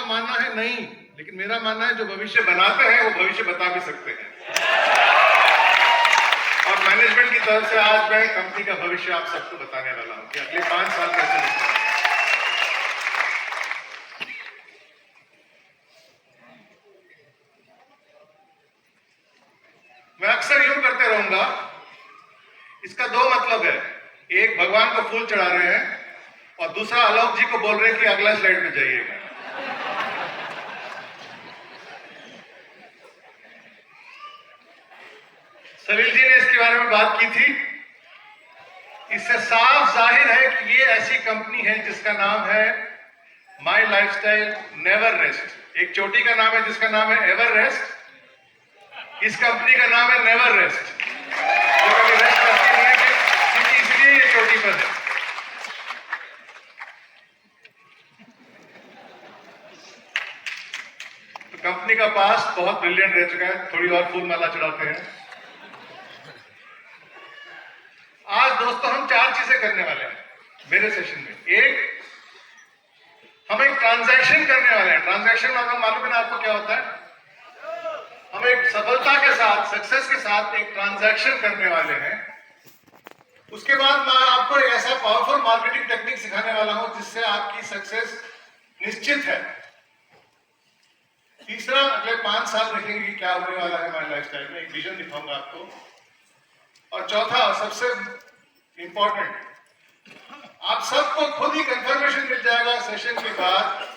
मानना है नहीं, लेकिन मेरा मानना है जो भविष्य बनाते हैं वो भविष्य बता भी सकते हैं। और मैनेजमेंट की तरफ से आज मैं कंपनी का भविष्य आप सबको बताने वाला हूं कि अगले 5 साल कैसे दिखना है। मैं अक्सर यूं करते रहूंगा। इसका 2 मतलब है, एक भगवान को फूल चढ़ा रहे हैं और दूसरा आलोक जी को बोल रहे हैं कि अगला स्लाइड में जाइएगा। सलील जी ने इसके बारे में बात की थी। इससे साफ जाहिर है कि ये ऐसी कंपनी है जिसका नाम है माई लाइफस्टाइल नेवर रेस्ट। एक चोटी का नाम है जिसका नाम है एवर रेस्ट। इस कंपनी का नाम है नेवर रेस्ट, जो कभी रेस्ट करती नहीं है, क्योंकि इसलिए ये चोटी पर है। तो कंपनी का पास बहुत ब्रिलियंट रह चुका है। थोड़ी और फूल माला चढ़ाते हैं। आज दोस्तों हम 4 चीजें करने वाले हैं मेरे सेशन में। एक, हम एक ट्रांजैक्शन करने वाले हैं। ट्रांजैक्शन मतलब मालूम है ना आपको क्या होता है? हम एक सफलता के साथ, सक्सेस के साथ एक ट्रांजैक्शन करने वाले हैं। उसके बाद मैं आपको एक ऐसा पावरफुल मार्केटिंग टेक्निक सिखाने वाला हूं जिससे आपकी सक्सेस निश्चित है। तीसरा, अगले 5 साल देखेंगे कि क्या होने वाला है हमारे लाइफस्टाइल में, एक विजन दिखाऊंगा आपको। और चौथा और सबसे इंपॉर्टेंट, आप सबको खुद ही कंफर्मेशन मिल जाएगा सेशन के बाद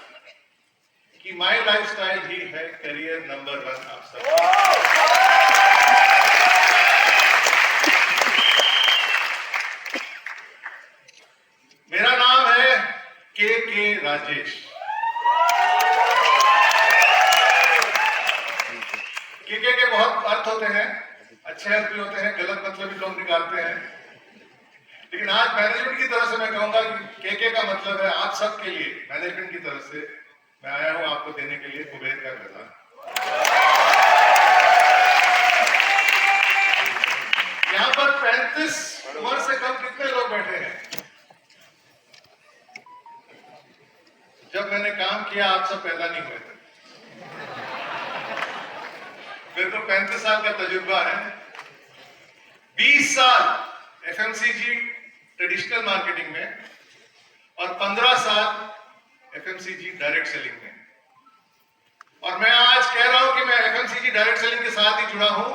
कि माई लाइफस्टाइल ही है करियर नंबर 1 आप सब। मेरा नाम है के राजेश। के बहुत अर्थ होते हैं, अच्छे अर्थ भी होते हैं, गलत मतलब भी लोग निकालते हैं। लेकिन आज मैनेजमेंट की तरफ से मैं कहूंगा कि के का मतलब है आप सबके लिए, मैनेजमेंट की तरफ से मैं आया हूं आपको देने के लिए कुबेर का खजाना। यहां पर 35 उम्र से कम कितने लोग बैठे हैं? जब मैंने काम किया आप सब पैदा नहीं हुए थे। मेरे को 35 साल का तजुर्बा है। 20 साल एफएमसीजी ट्रेडिशनल मार्केटिंग में और 15 साल एफएमसीजी डायरेक्ट सेलिंग में। और मैं आज कह रहा हूं कि मैं एफएमसीजी डायरेक्ट सेलिंग के साथ ही जुड़ा हूं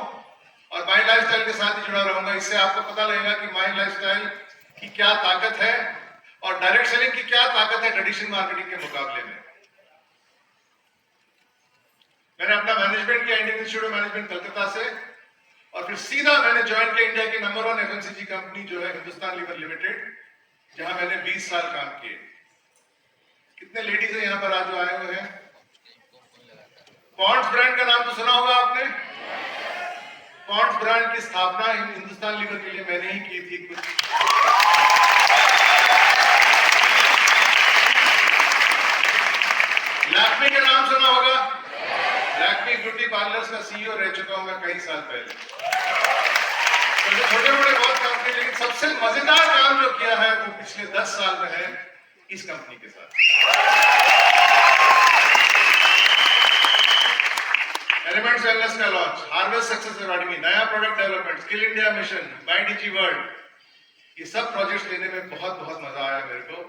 और माई लाइफस्टाइल के साथ ही जुड़ा रहूंगा। इससे आपको पता लगेगा कि माई लाइफस्टाइल की क्या ताकत है और डायरेक्ट सेलिंग की क्या ताकत है ट्रेडिशनल मार्केटिंग के मुकाबले में। मैंने अपना मैनेजमेंट किया Indian institute of management Calcutta से, और फिर सीधा मैंने ज्वाइन किया इंडिया की नंबर 1 एफएमसीजी कंपनी जो है हिंदुस्तान लीवर लिमिटेड, जहां मैंने 20 साल काम किए। कितने लेडीज हैं यहाँ पर आज जो आए हुए हैं? पॉन्ड्स ब्रांड का नाम तो सुना होगा आपने। पॉन्ड्स ब्रांड की स्थापना हिंदुस्तान लीवर के लिए मैंने ही की थी कुछ। लैक्मे का नाम सुना होगा। लैक्मे ब्यूटी पार्लर्स का सीईओ रह चुका हूं मैं कई साल पहले। तो छोटे मोटे बहुत काम किए, लेकिन सबसे मजेदार काम जो किया है वो पिछले 10 साल में है इस कंपनी के साथ। एलिमेंट्स वेलनेस का लॉन्च, हार्वेस्ट सक्सेस अकाडमी, नया product development, Skill India Mission, My Digi World, ये सब प्रोजेक्ट्स लेने में बहुत बहुत मजा आया मेरे को,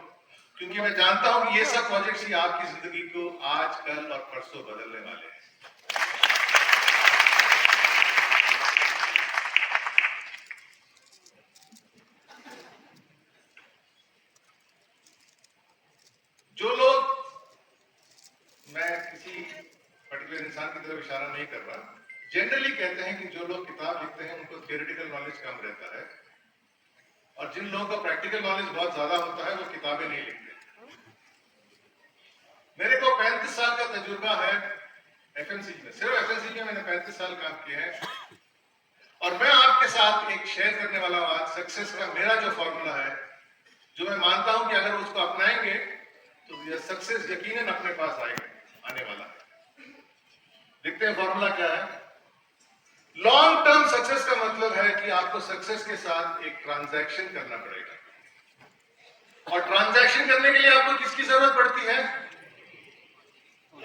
क्योंकि मैं जानता हूं कि ये सब प्रोजेक्ट्स ही आपकी जिंदगी को आज, कल और परसों बदलने वाले हैं। जो लोग, मैं किसी पर्टिकुलर इंसान की तरफ इशारा नहीं कर रहा, जनरली कहते हैं कि जो लोग किताब लिखते हैं उनको थियोरेटिकल नॉलेज कम रहता है और जिन लोगों का प्रैक्टिकल नॉलेज बहुत ज्यादा होता है वो किताबें नहीं लिखते। मेरे को 35 साल का तजुर्बा है एफएमसीजी में, सिर्फ एफएमसीजी में मैंने 35 साल काम किया है। और मैं आपके साथ एक शेयर करने वाला हूं आज सक्सेस का मेरा जो फॉर्मूला है, जो मैं मानता हूं कि अगर उसको अपनाएंगे तो यह सक्सेस यकीनन अपने पास आने वाला है। देखते हैं फॉर्मूला क्या है। लॉन्ग टर्म सक्सेस का मतलब है कि आपको सक्सेस के साथ एक ट्रांजैक्शन करना पड़ेगा। और ट्रांजैक्शन करने के लिए आपको किसकी जरूरत पड़ती है?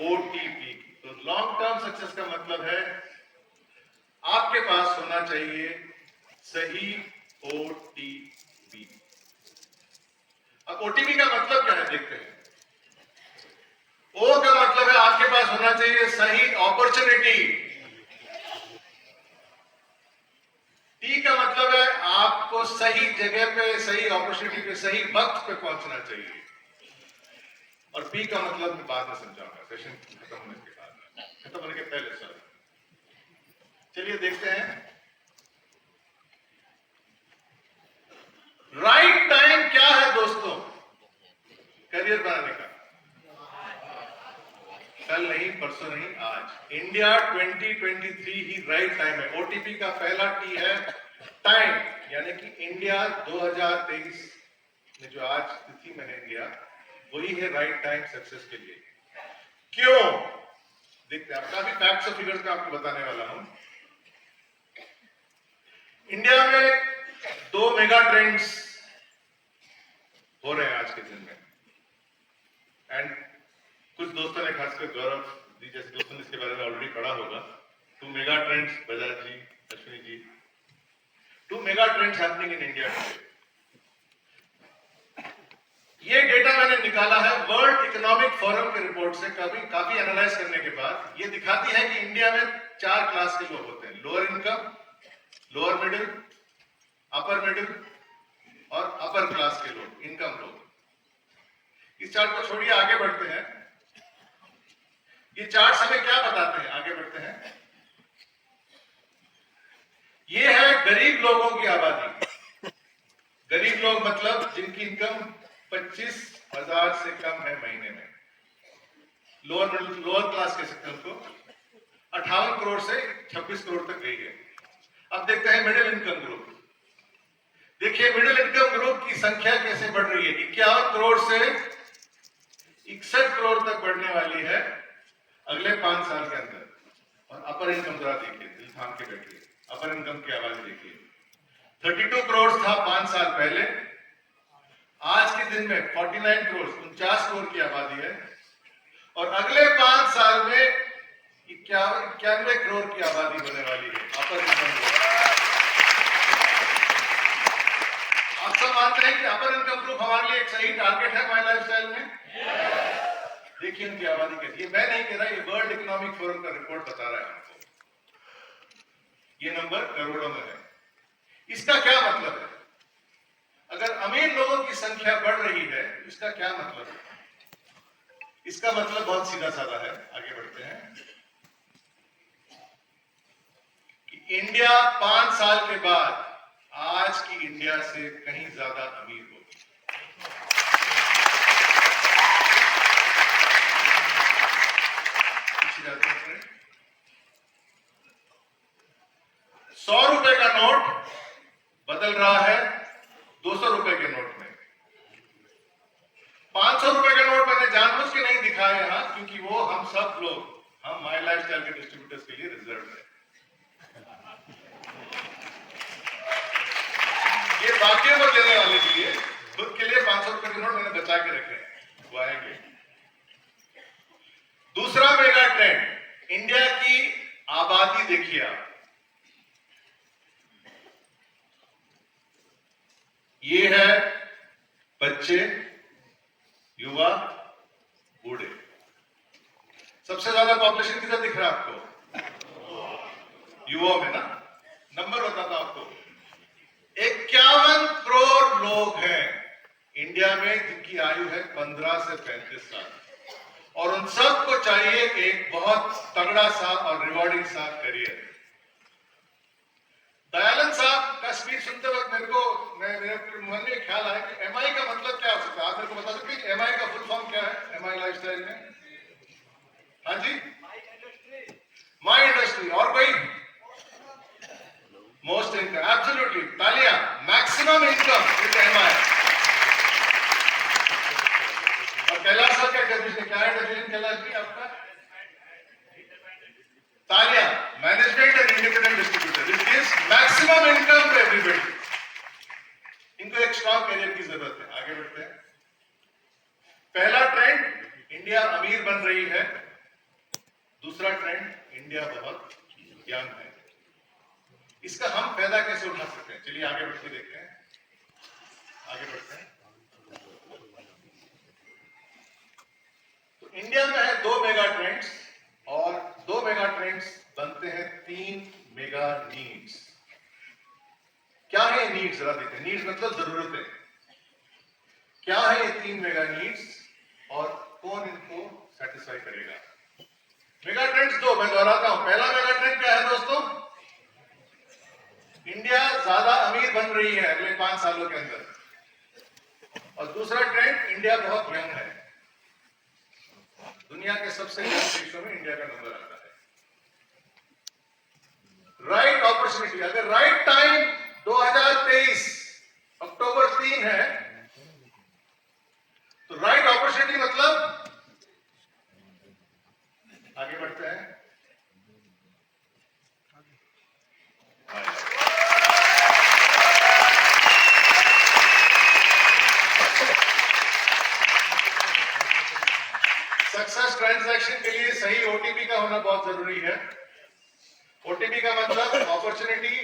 ओटीपी। तो लॉन्ग टर्म सक्सेस का मतलब है आपके पास होना चाहिए सही ओटीपी। अब ओटीपी का मतलब क्या है देखते हैं। ओ का मतलब है आपके पास होना चाहिए सही अपॉर्चुनिटी। टी का मतलब है आपको सही जगह पे, सही अपॉर्चुनिटी पे, सही वक्त पे पहुंचना चाहिए। और पी का मतलब मैं बाद में समझाऊंगा, सेशन खत्म होने के बाद, खत्म होने के पहले। सर चलिए देखते हैं राइट टाइम क्या है दोस्तों करियर बनाने का। कल नहीं, परसों नहीं, आज। इंडिया 2023 ही राइट टाइम है। ओटीपी का पहला टी है टाइम, यानी कि इंडिया 2023 में जो आज तिथि में है इंडिया, वही है राइट टाइम सक्सेस के लिए। क्यों देखते हैं। काफी फैक्ट्स और फिगर्स का आपको बताने वाला हूं। इंडिया में 2 मेगा ट्रेंड्स हो रहे हैं आज के दिन में। एंड कुछ दोस्तों ने, खासकर गौरव जी जैसे दोस्तों ने इसके बारे में ऑलरेडी पढ़ा होगा। 2 mega trends, Bajaj ji, Ashwini ji, 2 mega trends happening in India today. ये डेटा मैंने निकाला है वर्ल्ड इकोनॉमिक फोरम की रिपोर्ट से। काफी एनालाइज करने के बाद ये दिखाती है कि इंडिया में 4 क्लास के लोग होते हैं। Lower income, lower middle, upper middle और अपर क्लास के लोग, इनकम लोग। इस चार्ट को छोड़िए, आगे बढ़ते हैं। ये चार्ट हमें क्या बताते हैं, आगे बढ़ते हैं। ये है गरीब लोगों की आबादी। गरीब लोग मतलब जिनकी इनकम 25,000 से कम है महीने में। लोअर मिडिल, लोअर क्लास कह सकते हैं उनको। 58 करोड़ से 26 करोड़ तक गई है। अब देखते हैं मिडिल इनकम ग्रुप। देखिए मिडिल इनकम ग्रुप की संख्या कैसे बढ़ रही है। 51 करोड़ से 61 करोड़ तक बढ़ने वाली है अगले 5 साल के अंदर। और अपर इनकम जरा देखिए, दिल थाम के बैठिए। अपर इनकम की आबादी देखिए, 32 करोड़ था 5 साल पहले। आज के दिन में 49 करोड़, 49 करोड़ की आबादी है। और अगले 5 साल में 91 करोड़ की आबादी होने वाली है अपर इनकम ग्रुप। आप सब मानते हैं कि अपर इनकम ग्रुप हमारे लिए एक सही टारगेट है माय लाइफस्टाइल में? देखिए उनकी आबादी कैसी है। मैं नहीं कह रहा, ये वर्ल्ड इकोनॉमिक फोरम का रिपोर्ट बता रहा है हमको। ये नंबर करोड़ों में है। इसका क्या मतलब है? अगर अमीर लोगों की संख्या बढ़ रही है, इसका क्या मतलब है? इसका मतलब बहुत सीधा साधा है। आगे बढ़ते हैं कि इंडिया 5 साल के बाद आज की इंडिया से कहीं ज्यादा अमीर होगी। 100 रुपए का नोट बदल रहा है 200 रुपए के नोट में। 500 रुपए का नोट मैंने जानबूझ के नहीं दिखाया यहां, क्योंकि वो हम सब लोग, हम माय लाइफस्टाइल के डिस्ट्रीब्यूटर्स के लिए रिजर्व है। ये बाकियों को देने वाले के लिए, खुद के लिए 500 रुपए के नोट मैंने बचा के रखे हैं, वो आएंगे। दूसरा मेगा ट्रेंड, इंडिया की आबादी देखिए आप। ये है बच्चे, युवा, बूढ़े। सबसे ज्यादा पॉपुलेशन किधर दिख रहा है आपको? युवाओं में ना। नंबर बताता हूं आपको, 51 करोड़ लोग हैं इंडिया में जिनकी आयु है 15 से 35 साल। और उन सबको चाहिए एक बहुत तगड़ा सा और रिवॉर्डिंग सा करियर। दयानंद साहब का स्पीच सुनते वक्त मेरे मन में ख्याल आया कि एमआई का मतलब क्या हो सकता है। आप मेरे को बता सकते हैं एमआई का फुल फॉर्म क्या है एमआई लाइफस्टाइल में? हाँ जी, माई इंडस्ट्री। और कोई? मोस्ट इनकम, एब्सोल्युटली, तालियां। Maximum income with MI. और कैलाश सर का डेफिनेशन क्या है? डेफिनेशन कैलाश जी आपका? तालियां। Management and independent distributor, it gives maximum income to everybody. इनको एक स्ट्रॉन्ग करियर की जरूरत है। आगे बढ़ते हैं। पहला ट्रेंड, इंडिया अमीर बन रही है। दूसरा ट्रेंड, इंडिया बहुत यंग है। इसका हम फायदा कैसे उठा सकते हैं? चलिए आगे बढ़ के देखते हैं। आगे बढ़ते हैं। तो इंडिया में है 2 मेगा ट्रेंड्स और 2 मेगा ट्रेंड्स बनते हैं 3 मेगा नीड्स। क्या है नीड्स? जरा देखते हैं। नीड्स मतलब जरूरतें। क्या है ये 3 मेगा नीड्स और कौन इनको सेटिस्फाई करेगा? मेगा ट्रेंड्स 2 मैं दोहराता हूं। पहला मेगा ट्रेंड क्या है दोस्तों? इंडिया ज्यादा अमीर बन रही है अगले 5 सालों के अंदर। और दूसरा ट्रेंड, इंडिया बहुत यंग है। दुनिया के सबसे यंग देशों में इंडिया का नंबर आता है। राइट अपॉर्चुनिटी, अगर राइट टाइम 2023 अक्टूबर 3 है तो राइट अपॉर्चुनिटी मतलब, आगे बढ़ते हैं। सक्सेस ट्रांजैक्शन के लिए सही ओटीपी का होना बहुत जरूरी है। ओटीपी का मतलब अपॉर्चुनिटी,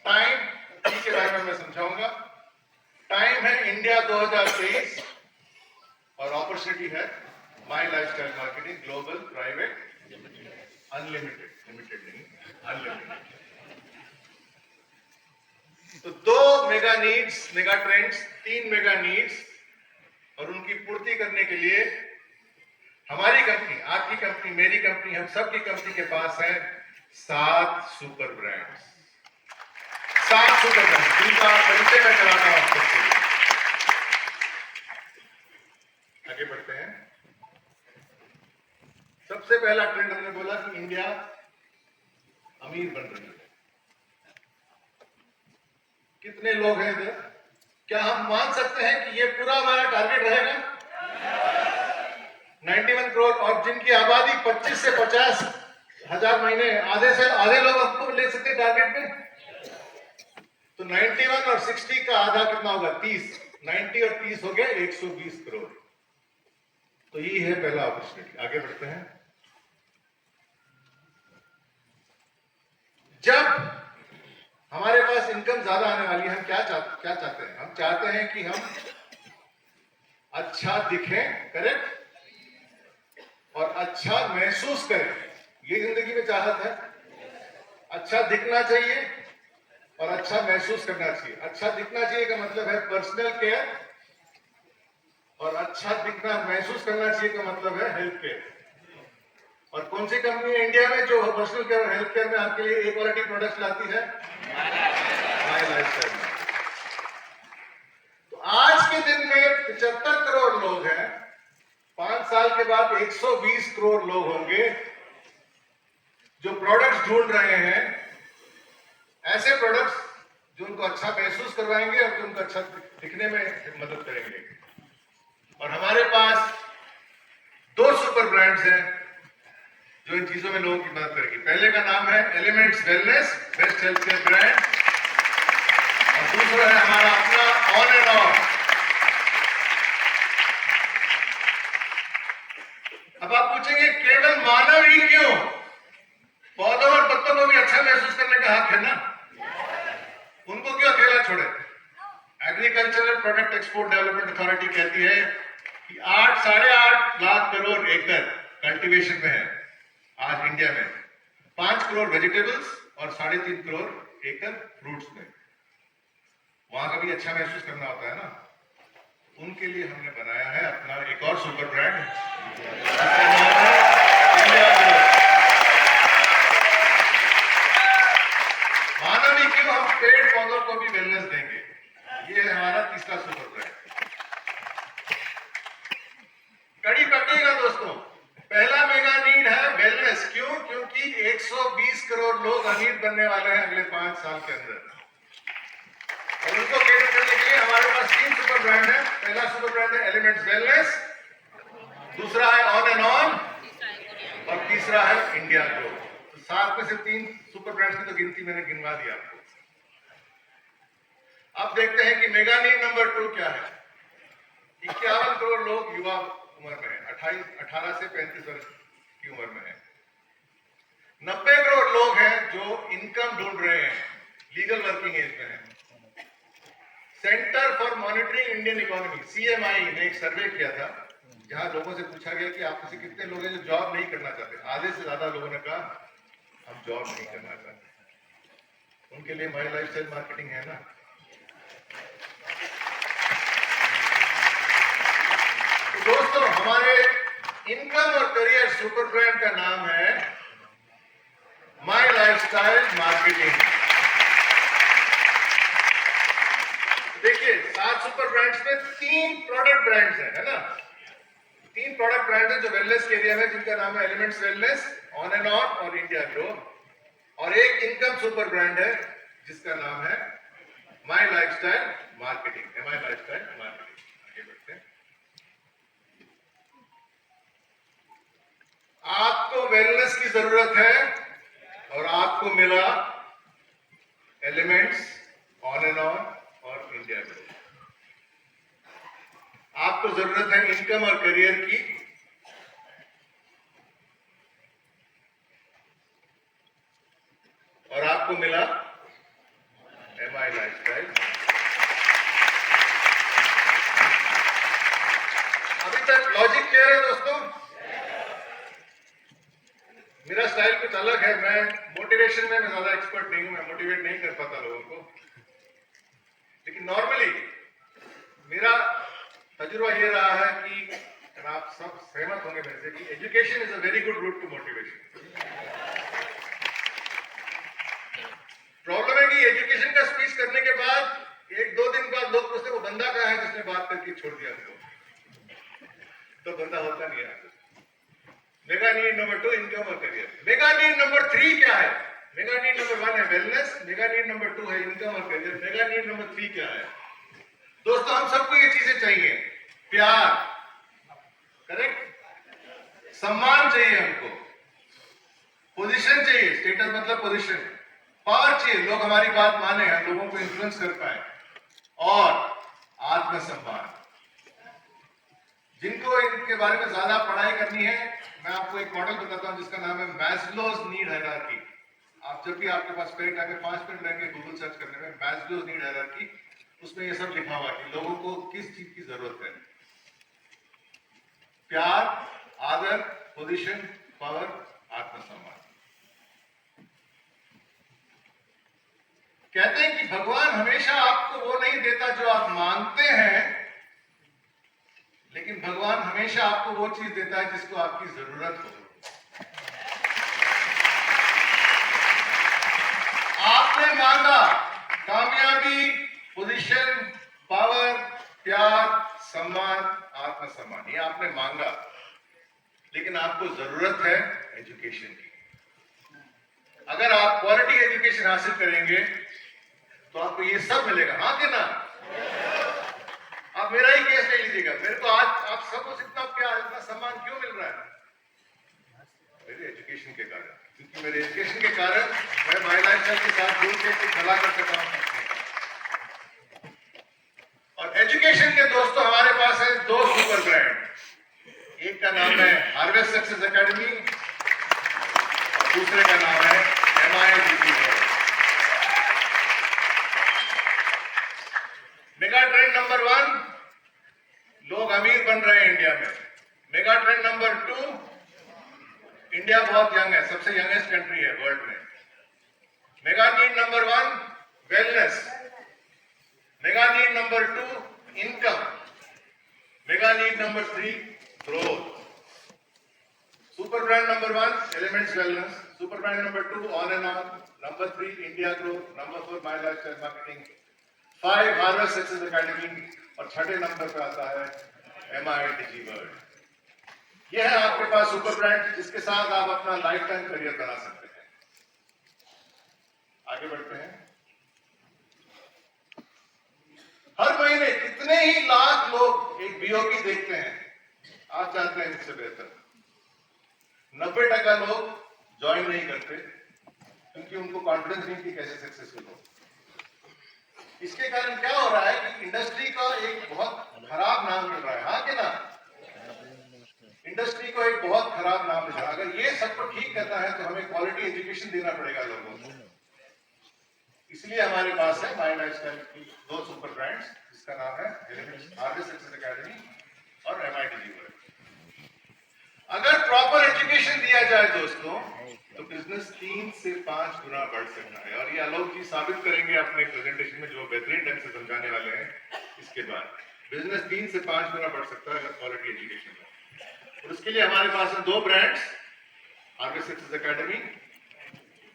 टाइम, टी के बारे में मैं समझाऊंगा। टाइम है इंडिया 2023 और अपॉर्चुनिटी है my Lifestyle Marketing Global private unlimited, limited नहीं, अनलिमिटेड। तो 2 mega needs, mega trends, 3 mega needs और उनकी पूर्ति करने के लिए हमारी कंपनी, आपकी कंपनी, मेरी कंपनी, हम सब की कंपनी के पास है 7 सुपर ब्रांड्स। 7 सुपर ब्रांड जिनका परिचय मैं कराता हूं आप सबके लिए। आगे बढ़ते हैं। सबसे पहला ट्रेंड हमने बोला कि इंडिया अमीर बन रही है। कितने लोग हैं इधर? क्या हम मान सकते हैं कि ये पूरा हमारा टारगेट रहेगा? 91 करोड़ और जिनकी आबादी 25 से 50 हजार महीने, आधे से आधे लोग हमको ले सकते हैं टारगेट में। तो 91 और 60 का आधा कितना होगा? 30। 90 और 30 हो गया 120 करोड़। तो ये है पहला अपॉर्चुनिटी। आगे बढ़ते हैं। जब हमारे पास इनकम ज्यादा आने वाली है, हम क्या चाहते हैं? हम चाहते हैं कि हम अच्छा दिखें, करेक्ट, और अच्छा महसूस करें। ये जिंदगी में चाहत है। अच्छा दिखना चाहिए और अच्छा महसूस करना चाहिए। अच्छा दिखना चाहिए का मतलब है पर्सनल केयर, और अच्छा दिखना महसूस करना चाहिए का मतलब है हेल्थ केयर। और कौन सी कंपनी है इंडिया में जो पर्सनल केयर और हेल्थ केयर में आपके लिए ए क्वालिटी प्रोडक्ट्स लाती है? My lifestyle. तो आज के दिन में 75 करोड़ लोग हैं। 5 साल के बाद 120 करोड़ लोग होंगे जो प्रोडक्ट्स ढूंढ रहे हैं, ऐसे प्रोडक्ट्स जो उनको अच्छा महसूस करवाएंगे और जो उनको अच्छा दिखने में मदद करेंगे। और हमारे पास 2 सुपर ब्रांड्स हैं जो इन चीजों में लोगों की मदद करेगी। पहले का नाम है elements wellness, best health care brand, और दूसरा है हमारा अपना ऑन एंड ऑन। अब आप पूछेंगे केवल मानव ही क्यों? पौधों और पत्तों को भी अच्छा महसूस करने का हक है ना, उनको क्यों अकेला छोड़े? Agricultural product export development authority कहती है कि 8-8.5 लाख करोड़ एकड़ कल्टीवेशन में है आज इंडिया में। 5 करोड़ वेजिटेबल्स और 3.5 करोड़ एकड़ फ्रूट्स में। वहां का भी अच्छा महसूस करना होता है ना, उनके लिए हमने बनाया है अपना एक और सुपर ब्रांड, मानव ही क्यों, हम पेड़ पौधों को भी वेलनेस देंगे। ये है हमारा तीसरा सुपर ब्रांड। कड़ी पकड़ेगा दोस्तों। पहला मेगा नीड है वेलनेस। क्यों? क्योंकि 120 करोड़ लोग अमीर बनने वाले हैं अगले 5 साल के अंदर, और उनको कैटर करने के लिए हमारे पास 3 सुपर ब्रांड है। पहला सुपर ब्रांड है एलिमेंट्स वेलनेस, दूसरा है ऑन एंड ऑन, और तीसरा है इंडिया ग्रो। तो 7 में से 3 सुपर ब्रांड्स की तो गिनती मैंने गिनवा दी आपको। अब देखते हैं कि मेगा नीड नंबर 2 क्या है। 51 करोड़ लोग युवा उम्र में है, 18 से 35 वर्ष की उम्र में है। काम ढूंढ रहे हैं, लीगल वर्किंग एज में है। Centre for monitoring Indian economy CMI ने एक सर्वे किया था, जहां लोगों से पूछा गया कि आप में से कितने लोग हैं जो जॉब नहीं करना चाहते। आधे से ज्यादा लोगों ने कहा हम जॉब नहीं करना चाहते। उनके लिए माई लाइफस्टाइल मार्केटिंग है ना। तो दोस्तों, हमारे इनकम और करियर सुपर ब्रांड का नाम है माई लाइफस्टाइल मार्केटिंग। देखिए, 7 सुपर ब्रांड्स में 3 प्रोडक्ट ब्रांड्स हैं, है ना। 3 प्रोडक्ट ब्रांड है जो वेलनेस के एरिया में, जिनका नाम है elements wellness, on and on और इंडिया ग्रो। और एक इनकम सुपर ब्रांड है जिसका नाम है My Lifestyle marketing. My Lifestyle marketing. आगे बढ़ते हैं। आपको वेलनेस की जरूरत है और आपको मिला एलिमेंट्स, ऑन एंड ऑन और इंडिया ग्रो। आपको जरूरत है इनकम और करियर की, और आपको मिला MI लाइफस्टाइल। अभी तक लॉजिक क्लियर है दोस्तों? मेरा स्टाइल कुछ अलग है। मैं मोटिवेशन में ज्यादा एक्सपर्ट नहीं हूं, मैं मोटिवेट नहीं कर पाता लोगों को। लेकिन नॉर्मली मेरा तजुर्बा ये रहा है कि आप सब सहमत होंगे मेरे से कि education is a very good route to motivation. Problem है कि एजुकेशन का स्पीच करने के बाद 1-2 दिन बाद लोग पूछते वो बंदा कहाँ है जिसने बात करके छोड़ दिया हमको। तो बंदा होता नहीं है। मेगा नीड नंबर 2 इनकम और करियर। मेगा नीड नंबर 3 क्या है? मेगा नीड नंबर 1 है वेलनेस, मेगा नीड नंबर 2 है इनकम और करियर। मेगा नीड नंबर 3 क्या है? दोस्तों, हम सबको ये चीजें चाहिए। प्यार, करेक्ट, सम्मान चाहिए हमको, पोजीशन चाहिए, स्टेटस मतलब पोजीशन, पावर चाहिए, लोग हमारी बात माने, हम लोगों को इन्फ्लुएंस कर पाए, और आत्मसम्मान। जिनको इनके बारे में ज्यादा पढ़ाई करनी है, मैं आपको एक मॉडल बताता हूं जिसका नाम है मैस्लोज नीड हायरार्की। आप जब भी आपके पास पेट आके 5 मिनट लगेंगे गूगल सर्च करने में, मैस्लोज नीड हायरार्की, उसमें ये सब लिखा हुआ कि लोगों को किस चीज की जरूरत है। प्यार, आदर, पोजीशन, पावर, आत्मसम्मान। कहते हैं कि भगवान हमेशा आपको वो नहीं देता जो आप मांगते हैं, लेकिन भगवान हमेशा आपको वो चीज देता है जिसको आपकी जरूरत हो। आपने मांगा कामयाबी, पोजीशन, पावर, प्यार, सम्मान, आत्मसम्मान, ये आपने मांगा, लेकिन आपको जरूरत है एजुकेशन की। अगर आप क्वालिटी एजुकेशन हासिल करेंगे तो आपको ये सब मिलेगा। हाँ कि ना? आप मेरा ही केस ले लीजिएगा। मेरे को आज आप सबको इतना प्यार, इतना सम्मान क्यों मिल रहा है? मेरे एजुकेशन के कारण। क्योंकि मेरे एजुकेशन के कारण मैं माई लाइफस्टाइल के साथ जुड़ के कुछ भला कर सका हूं। और एजुकेशन के दोस्तों, हमारे पास है 2 सुपर ब्रांड। एक का नाम है हार्वेस्ट सक्सेस एकेडमी और दूसरे का नाम है MI। मेगा ट्रेंड नंबर 1, लोग अमीर बन रहे हैं इंडिया में। मेगा ट्रेंड नंबर 2, इंडिया बहुत यंग है, सबसे यंगेस्ट कंट्री है वर्ल्ड में। Mega need number 1 wellness, mega need number 2 income, mega need number 3 growth. Super brand number 1 elements wellness, super brand number 2 on and on, number 3 India growth, number 4 my Lifestyle marketing, 5 harvest success academy, और 6ठे number पे आता है MI डिजीवर्ल्ड। यह है आपके पास super brand जिसके साथ आप अपना लाइफ टाइम करियर बना सकते हैं। आगे बढ़ते हैं। हर महीने कितने ही लाख लोग एक BOP देखते हैं, आप जानते हैं इससे बेहतर। 90% लोग ज्वाइन नहीं करते क्योंकि उनको कॉन्फिडेंस नहीं कि कैसे सक्सेसफुल हो। इसके कारण क्या हो रहा है कि इंडस्ट्री का एक बहुत खराब नाम मिल रहा है। हाँ कि ना? इंडस्ट्री को एक बहुत खराब नाम मिल रहा है। अगर ये सबको ठीक करना है तो हमें क्वालिटी एजुकेशन देना पड़ेगा लोगों को। इसलिए हमारे पास है माई लाइफस्टाइल की दो सुपर ब्रांड्स, जिसका नाम है आरवे सक्सेस एकेडमी और MITG वर्ल्ड। अगर प्रॉपर एजुकेशन दिया जाए दोस्तों, तो बिजनेस 3 से 5 गुना बढ़ सकता है। और ये आलोक जी साबित करेंगे अपने प्रेजेंटेशन में, जो बेहतरीन ढंग से समझाने वाले हैं। इसके बाद बिजनेस 3 से 5 गुना बढ़ सकता है अगर क्वालिटी एजुकेशन हो। और उसके लिए हमारे पास है दो ब्रांड्स, आरवे सक्सेस एकेडमी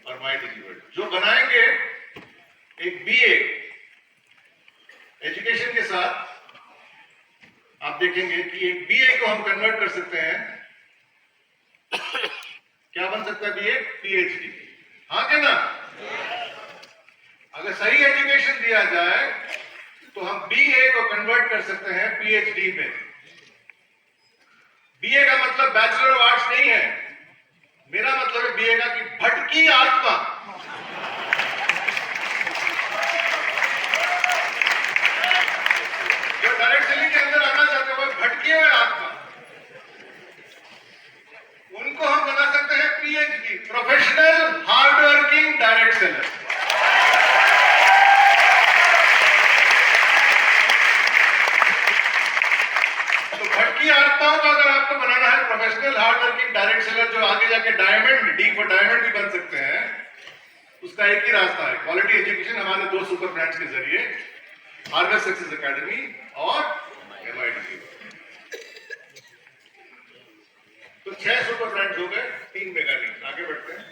और MITG वर्ल्ड, जो बनाएंगे एक BA एजुकेशन के साथ। आप देखेंगे कि एक BA को हम कन्वर्ट कर सकते हैं, क्या बन सकता है BA? PhD। हाँ क्या ना? अगर सही एजुकेशन दिया जाए तो हम BA को कन्वर्ट कर सकते हैं PhD में। BA का मतलब बैचलर ऑफ आर्ट्स नहीं है, मेरा मतलब है BA का कि भटकी आत्मा। जो डायरेक्ट सेलिंग के अंदर आना चाहते हैं, वो भटके हुए आत्मा, उनको हम बना सकते हैं PhD, professional hard working direct seller. तो भटकी आत्माओं को अगर आपको बनाना है professional hard working direct seller, जो आगे जाके डायमंड, डी फॉर डायमंड भी बन सकते हैं, उसका एक ही रास्ता है, क्वालिटी एजुकेशन हमारे दो सुपर ब्रांड्स के जरिए, आरवे सक्सेस एकेडमी और MITG। तो 6 सुपर ब्रांड्स हो गए, 3 मेगा लिंक। आगे बढ़ते हैं।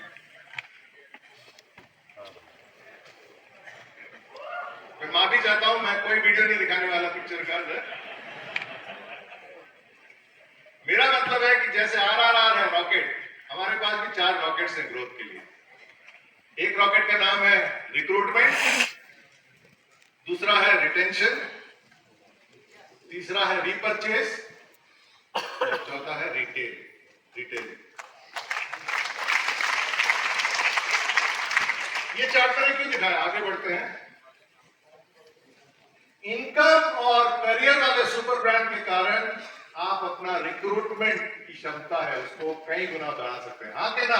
मैं माफी चाहता हूं, मैं कोई वीडियो नहीं दिखाने वाला पिक्चर का। मेरा मतलब है कि जैसे RRR है रॉकेट, हमारे पास भी 4 रॉकेट्स हैं ग्रोथ के लिए। एक रॉकेट का नाम है रिक्रूटमेंट, दूसरा है रिटेंशन, तीसरा है रीपरचेस और चौथा है रिटेल। ये 4 तरह क्यों दिखाया? आगे बढ़ते हैं। इनकम और करियर वाले सुपर ब्रांड के कारण आप अपना रिक्रूटमेंट की क्षमता है उसको कई गुना बढ़ा सकते हैं। हाँ के ना?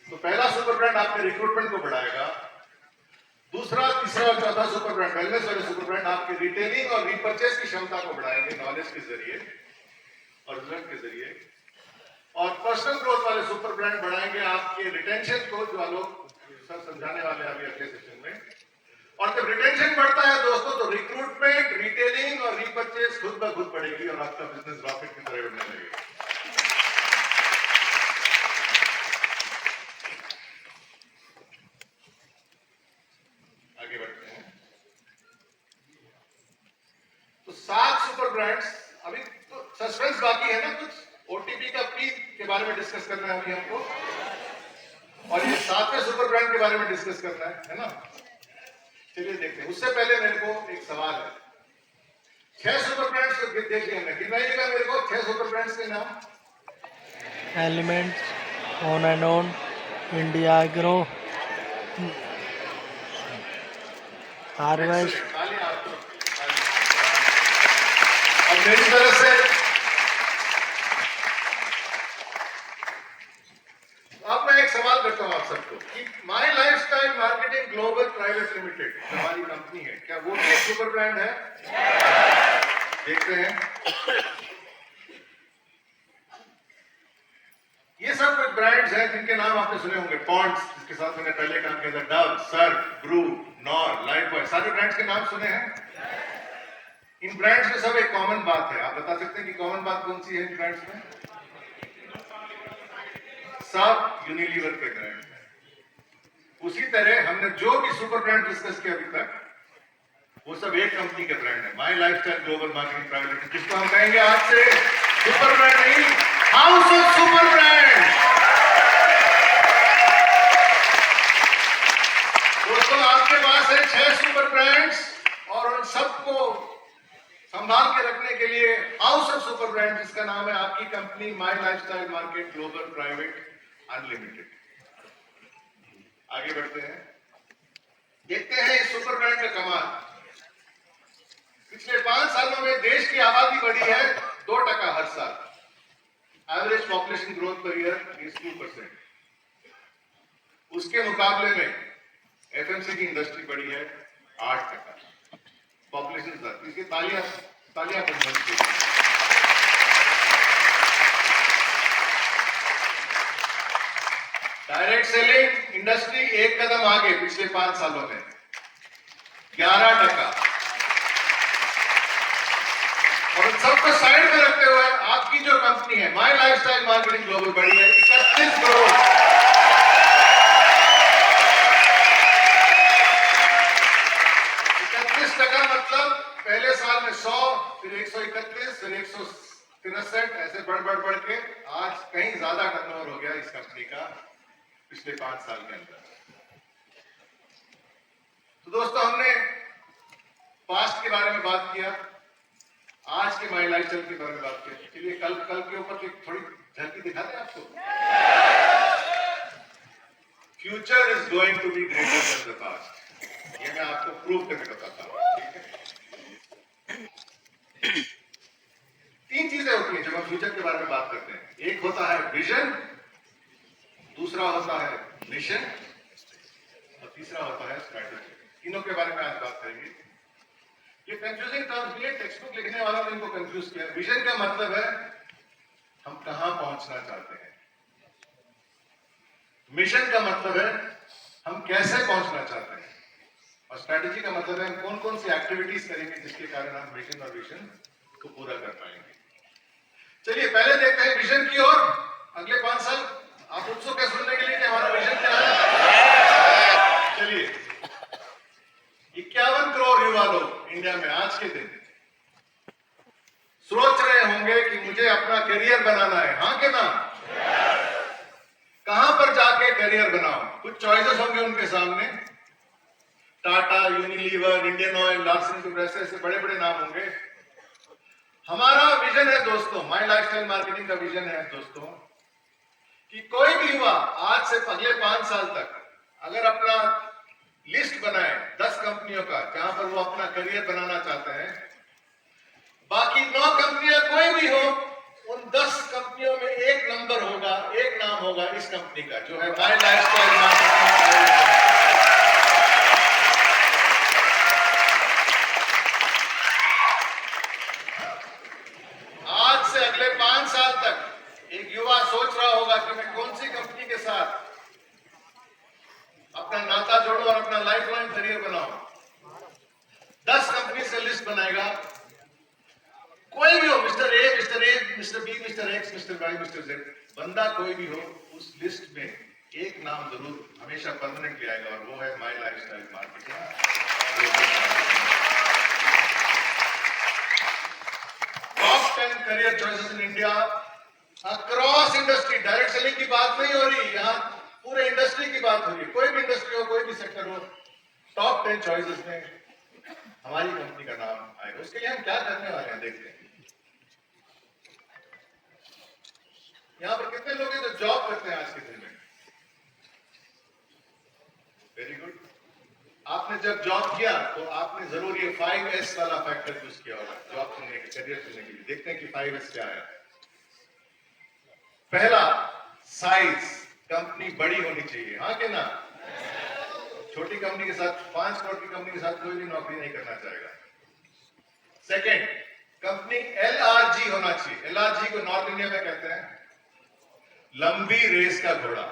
तो पहला सुपर ब्रांड आपके रिक्रूटमेंट को बढ़ाएगा, दूसरा, तीसरा और चौथा सुपर ब्रांड, वेलनेस वाले सुपर ब्रांड आपके रिटेलिंग और रीपरचेस की क्षमता को बढ़ाएंगे, नॉलेज के जरिए और रिजल्ट के जरिए। और पर्सनल ग्रोथ वाले सुपर ब्रांड बढ़ाएंगे आपके रिटेंशन को, जो लोग सब समझाने वाले हैं अभी अगले सेशन में। और जब रिटेंशन बढ़ता है दोस्तों, तो रिक्रूटमेंट, रिटेलिंग और रीपरचेस खुद ब खुद बढ़ेगी और आपका बिजनेस रॉकेट की तरह बढ़ने लगेगा। आगे बढ़ते हैं। तो 7 सुपर ब्रांड्स, अभी तो सस्पेंस बाकी है ना, कुछ OTP का P के बारे में डिस्कस करना है अभी हमको, और ये 7वें सुपर ब्रांड के बारे में डिस्कस करना है ना। चलिए देखते हैं। उससे पहले मेरे को एक सवाल है। 6 सुपर ब्रांड्स को देख लिया हमने, गिनाइएगा मेरे को 6 सुपर ब्रांड्स के नाम। Elements, on and on, India agro, harvest. अब मेरी तरफ से अब मैं एक सवाल करता हूं आप सबको कि My Lifestyle Marketing Global Private Limited हमारी कंपनी है, क्या वो भी एक सुपर ब्रांड है? देखते हैं। ये सब कुछ ब्रांड्स हैं जिनके नाम आपने सुने होंगे। पॉन्ड्स, जिसके साथ मैंने पहले काम किया था, Dove, Surf, Bru, Knorr, Lifebuoy, सारे ब्रांड्स के नाम सुने हैं। इन ब्रांड्स में सब एक कॉमन बात है। आप बता सकते हैं कि कॉमन बात कौन सी है इन ब्रांड्स में? सब यूनिलीवर के ब्रांड हैं। उसी तरह हमने जो भी सुपर ब्रांड डिस्कस किया अभी तक, वो सब एक कंपनी के ब्रांड है, My Lifestyle Global Marketing Private Limited, जिसको हम कहेंगे आज से सुपर ब्रांड नहीं, हाउस ऑफ सुपर ब्रांड। दोस्तों, आपके पास है 6 सुपर ब्रांड्स और उन सबको संभाल के रखने के लिए हाउस ऑफ सुपर ब्रांड, जिसका नाम है आपकी कंपनी माई lifestyle market global private unlimited. आगे बढ़ते हैं, देखते हैं इस सुपर ब्रांड का कमाल। पिछले 5 सालों में देश की आबादी बढ़ी है 2% हर साल। Average population growth per year is 2%। उसके मुकाबले में एफएमसीजी इंडस्ट्री बढ़ी है 8%, पॉपुलेशन 10। इसकी तालियां तालियां बंद कीजिए। डायरेक्ट सेलिंग इंडस्ट्री एक कदम आगे पिछले 5 सालों में 11%। और उन सबको साइड में रखते हुए आपकी जो कंपनी है माई लाइफस्टाइल मार्केटिंग ग्लोबल बढ़ी है 31 करोड़। 31% मतलब पहले साल में 100, फिर 131, फिर 163, ऐसे बढ़ के आज कहीं ज्यादा टर्नओवर हो गया इस कंपनी का पिछले 5 साल के अंदर। तो दोस्तों, हमने पास्ट के बारे में बात किया, आज के माई लाइफस्टाइल के बारे में बात किया। चलिए कल के ऊपर की थोड़ी झलकी दिखा दें आपको। Future is going to be greater than the past, ये मैं आपको प्रूव करके बताता हूं। ठीक है, 3 चीजें होती हैं जब हम फ्यूचर के बारे में बात करते हैं। एक होता है विजन, दूसरा होता है मिशन, और तीसरा होता है स्ट्रैटेजी। तीनों के बारे में आज बात करेंगे। ये कंफ्यूजिंग टर्म्स भी है, टेक्स्ट बुक लिखने वालों ने इनको कंफ्यूज किया। विजन का मतलब है हम कहां पहुंचना चाहते हैं, मिशन का मतलब है हम कैसे पहुंचना चाहते हैं, और स्ट्रैटेजी का मतलब है हम कौन कौन सी एक्टिविटीज करेंगे जिसके कारण हम मिशन और विजन को पूरा कर पाएंगे। चलिए पहले देखते हैं विजन की ओर। अगले 5 साल आप उत्सुक है सुनने के लिए कि हमारा विजन क्या है। चलिए, 51 करोड़ युवा लोग इंडिया में आज के दिन सोच रहे होंगे कि मुझे अपना करियर बनाना है। हाँ के ना? कहां पर जाके करियर बनाओ? कुछ चॉइसेस होंगे उनके सामने। Tata, Unilever, Indian oil, Larsen Toubro, ऐसे बड़े बड़े नाम होंगे। हमारा विजन है दोस्तों, माई लाइफस्टाइल मार्केटिंग का विजन है दोस्तों, कि कोई भी युवा आज से अगले 5 साल तक अगर अपना लिस्ट बनाए 10 कंपनियों का जहां पर वो अपना करियर बनाना चाहते हैं, बाकी 9 कंपनियां कोई भी हो, उन 10 कंपनियों में एक नंबर होगा, एक नाम होगा इस कंपनी का, जो है माई लाइफस्टाइल मार्केटिंग। आज से अगले 5 साल तक एक युवा सोच रहा होगा कि मैं कौन सी कंपनी के साथ अपना नाता जोड़ूं और अपना लाइफलाइन करियर बनाऊं। 10 कंपनी से लिस्ट बनाएगा, कोई भी हो, mister A, mister B, mister X, mister Y, mister Z, बंदा कोई भी हो, उस लिस्ट में एक नाम जरूर हमेशा परमानेंटली आएगा, और वो है My Lifestyle Marketing. Top 10 career choices in India across industry. Direct selling की बात नहीं हो रही, यहां पूरे इंडस्ट्री की बात हो रही है। कोई भी इंडस्ट्री हो, कोई भी सेक्टर हो, टॉप 10 चॉइसेस में हमारी कंपनी का नाम आएगा। उसके लिए हम क्या करने वाले हैं देखते हैं। यहां पर कितने लोग हैं जो जॉब करते हैं आज के दिन में? Very good. आपने जब जॉब किया तो आपने जरूर ये 5S वाला फैक्टर यूज किया होगा जॉब चुनने के, करियर चुनने के लिए। देखते हैं कि 5S क्या है। पहला, साइज, कंपनी बड़ी होनी चाहिए। हाँ के ना? छोटी कंपनी के साथ, 5 करोड़ की कंपनी के साथ कोई भी नौकरी नहीं करना चाहेगा। सेकेंड, कंपनी LRG होना चाहिए। LRG को नॉर्थ इंडिया में कहते हैं लंबी रेस का घोड़ा,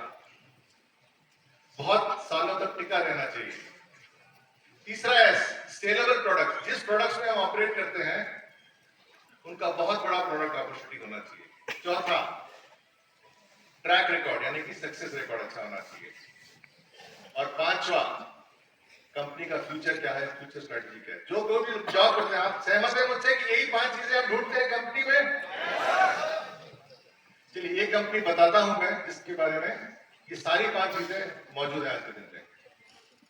बहुत सालों तक टिका रहना चाहिए। तीसरा S, स्केलेबल प्रोडक्ट, जिस प्रोडक्ट्स में हम ऑपरेट करते हैं उनका बहुत बड़ा प्रोडक्ट अपॉर्चुनिटी होना चाहिए। चौथा, ट्रैक रिकॉर्ड, यानी कि सक्सेस रिकॉर्ड अच्छा होना चाहिए। और पांचवा, कंपनी का फ्यूचर क्या है, फ्यूचर स्ट्रेटजी क्या है। जो कोई भी जॉब करते हैं, आप सहमत हैं मुझसे कि यही 5 चीजें आप ढूंढते हैं कंपनी में? चलिए एक कंपनी बताता हूं मैं जिसके बारे में ये सारी 5 चीजें मौजूद है आज के दिन में।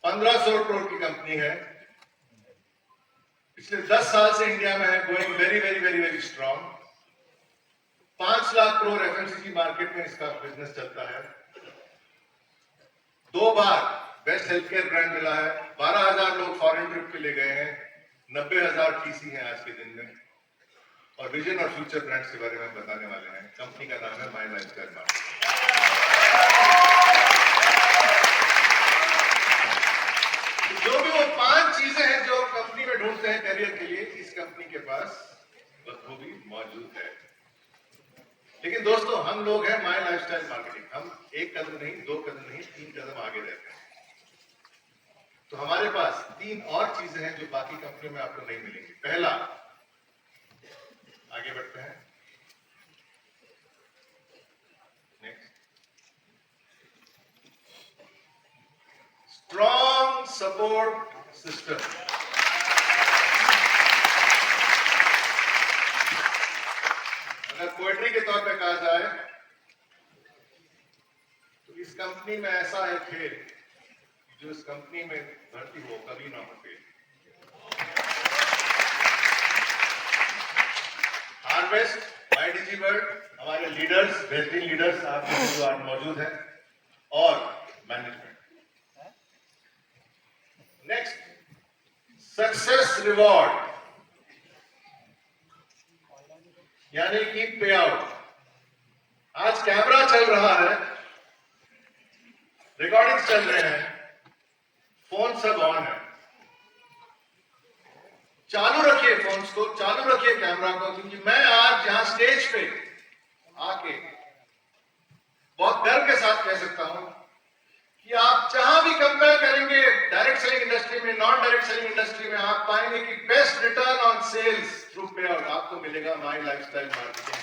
1500 करोड़ की कंपनी है, पिछले 10 साल से इंडिया में है, going very very very very strong. 5 lakh crore FMCG market में इसका बिजनेस चलता है। 2 बार बेस्ट हेल्थ केयर ब्रांड मिला है। 12,000 लोग फॉरेन ट्रिप के लिए गए हैं। 90,000 टीसी हैं आज के दिन में। और विजन और फ्यूचर ब्रांड्स के बारे में बताने वाले हैं। कंपनी का नाम है माई लाइफस्टाइल मार्केटिंग। पास बखूबी मौजूद है। लेकिन दोस्तों, हम लोग हैं माय लाइफस्टाइल मार्केटिंग, हम एक कदम नहीं, दो कदम नहीं, 3 कदम आगे रहते हैं। तो हमारे पास 3 और चीजें हैं जो बाकी कंपनियों में आपको नहीं मिलेंगी। पहला, आगे बढ़ते हैं, नेक्स्ट, स्ट्रॉन्ग सपोर्ट सिस्टम। अगर पोएट्री के तौर पे कहा जाए तो इस कंपनी में ऐसा है खेल, जो इस कंपनी में भर्ती हो कभी ना हो fail. Harvest, My Digi World, हमारे लीडर्स, बेहतरीन लीडर्स आपके जो आज मौजूद हैं, और मैनेजमेंट। नेक्स्ट, सक्सेस रिवॉर्ड, यानी कि पे आउट। आज कैमरा चल रहा है, रिकॉर्डिंग्स चल रहे हैं, फोन सब ऑन है। चालू रखिए फोन्स को, चालू रखिए कैमरा को, क्योंकि मैं आज यहां स्टेज पे आके बहुत गर्व के साथ कह सकता हूं कि आप जहां भी कंपेयर करेंगे डायरेक्ट सेलिंग इंडस्ट्री में, नॉन डायरेक्ट सेलिंग इंडस्ट्री में, आप पाएंगे कि best return on sales through pay out आपको मिलेगा माय लाइफस्टाइल मार्केटिंग।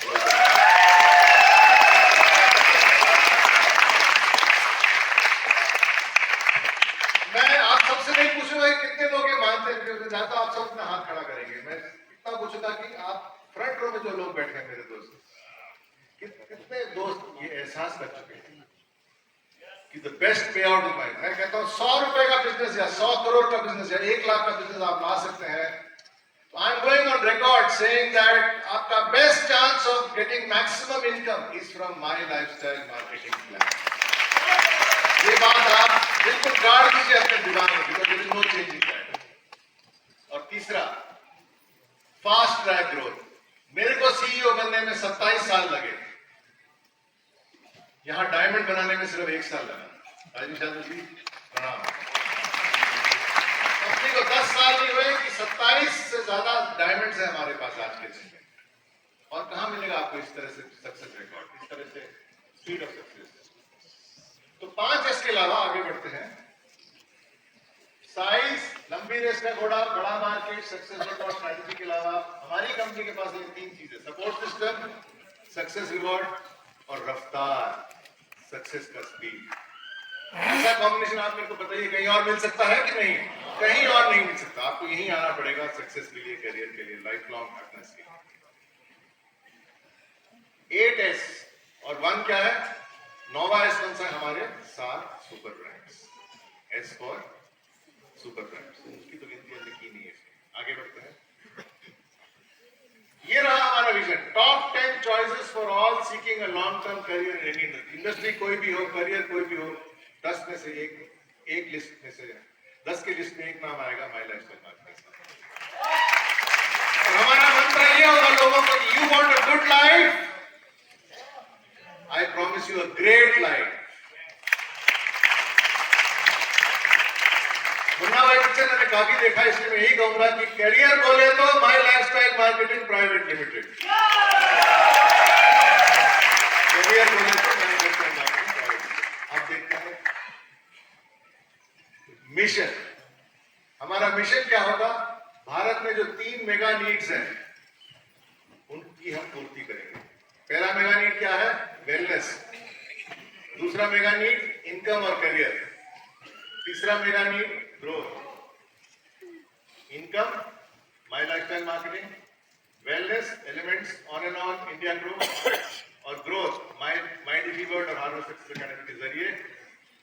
मैं आप सबसे नहीं पूछूंगा कि कितने लोग ये मानते हैं, चाहता आप सब अपना हाथ खड़ा करेंगे। मैं इतना पूछूंगा कि आप फ्रंट रो में जो लोग बैठे हैं मेरे दोस्त, कितने दोस्त ये एहसास कर चुके हैं कि द बेस्ट पे आउट ऑफ माइंड। मैं कहता हूं 100 रुपए का बिजनेस या 100 करोड़ का बिजनेस या 1 लाख का बिजनेस आप ला सकते हैं, तो I am going on record saying that आपका best chance of getting maximum income is from My Lifestyle Marketing plan. ये बात आप बिल्कुल गाड़ दीजिए अपने दिमाग में, because there is no change in that. और तीसरा, फास्ट ट्रैक ग्रोथ। मेरे को सीईओ बनने में 27 साल लगे, यहां डायमंड बनाने में सिर्फ 1 साल लगा। राजीव जी प्रणाम। कंपनी को 10 साल नहीं हुए कि 27 से ज्यादा डायमंड्स है हमारे पास आज के दिन में। और कहां मिलेगा आपको इस तरह से सक्सेस रिकॉर्ड, इस तरह से स्पीड ऑफ सक्सेस। तो 5S के अलावा आगे बढ़ते हैं। साइज, लंबी रेस का घोड़ा, बड़ा मार्केट, सक्सेस रिकॉर्ड, स्ट्रैटेजी के अलावा हमारी कंपनी के पास ये 3 चीजें, सपोर्ट सिस्टम, सक्सेस रिवॉर्ड और रफ्तार, सक्सेस का स्पीड। ऐसा कॉम्बिनेशन आप मेरे को बताइए कहीं और मिल सकता है कि नहीं? कहीं और नहीं मिल सकता। आपको यहीं आना पड़ेगा सक्सेस के लिए, करियर के लिए, लाइफ लॉन्ग हैप्पीनेस के लिए। 8S और 1 क्या है? नोवा S कौन सा है? हमारे 7 super brands, S for super brands, उसकी तो गिनती लिखी नहीं है। आगे बढ़ते हैं। ये रहा हमारा vision, top 10 choices for all seeking a long term career in any industry. कोई भी हो, करियर कोई भी हो, 10 में से एक लिस्ट में से 10 की लिस्ट में एक नाम आएगा माय लाइफस्टाइल मार्केटिंग। और हमारा मंत्र ये होगा लोगों को कि you want a good life, I promise you a great life. Munna भाई पिक्चर मैंने काफी देखा, इसलिए मैं यही कहूंगा कि करियर बोले तो my Lifestyle marketing Private limited, career बोले तो माय लाइफस्टाइल मार्केटिंग प्राइवेट। आप देखते हैं मिशन, हमारा मिशन क्या होगा? भारत में जो 3 मेगा नीड्स हैं उनकी हम पूर्ति करेंगे। पहला मेगा नीड क्या है? वेलनेस। दूसरा मेगा नीड इनकम और करियर। तीसरा mega need growth. Income my Lifestyle marketing, wellness elements on and on India group, और ग्रोथ माय डिजी वर्ल्ड और हार्वेस्ट सक्सेस एकेडमी के जरिए